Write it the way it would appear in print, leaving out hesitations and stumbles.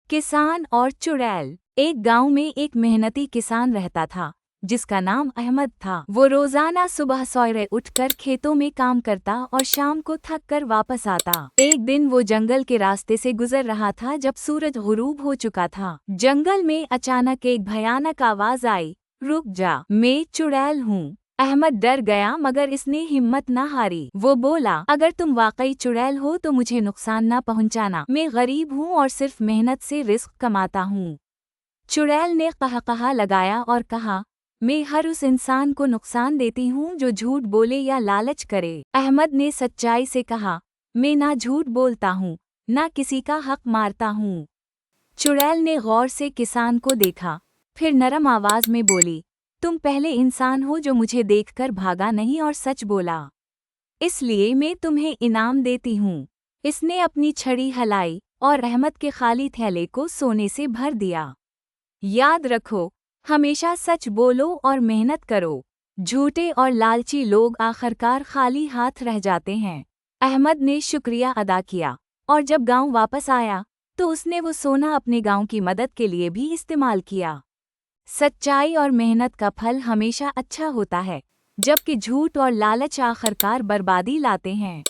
किसान और चुड़ैल। एक गांव में एक मेहनती किसान रहता था जिसका नाम अहमद था। वो रोजाना सुबह सवेरे उठकर खेतों में काम करता और शाम को थक कर वापस आता। एक दिन वो जंगल के रास्ते से गुजर रहा था जब सूरज गुरूब हो चुका था। जंगल में अचानक एक भयानक आवाज आई, रुक जा, मैं चुड़ैल हूँ। अहमद डर गया मगर इसने हिम्मत न हारी। वो बोला, अगर तुम वाकई चुड़ैल हो तो मुझे नुकसान न पहुंचाना। मैं गरीब हूँ और सिर्फ मेहनत से रिस्क कमाता हूँ। चुड़ैल ने कहकहा लगाया और कहा, मैं हर उस इंसान को नुकसान देती हूँ जो झूठ बोले या लालच करे। अहमद ने सच्चाई से कहा, मैं ना झूठ बोलता हूँ, ना किसी का हक मारता हूँ। चुड़ैल ने गौर से किसान को देखा, फिर नरम आवाज में बोली, तुम पहले इंसान हो जो मुझे देखकर भागा नहीं और सच बोला। इसलिए मैं तुम्हें इनाम देती हूँ। इसने अपनी छड़ी हिलाई और अहमद के खाली थैले को सोने से भर दिया। याद रखो, हमेशा सच बोलो और मेहनत करो। झूठे और लालची लोग आखिरकार खाली हाथ रह जाते हैं। अहमद ने शुक्रिया अदा किया और जब गांव वापस आया तो उसने वो सोना अपने गांव की मदद के लिए भी इस्तेमाल किया। सच्चाई और मेहनत का फल हमेशा अच्छा होता है, जबकि झूठ और लालच आखिरकार बर्बादी लाते हैं।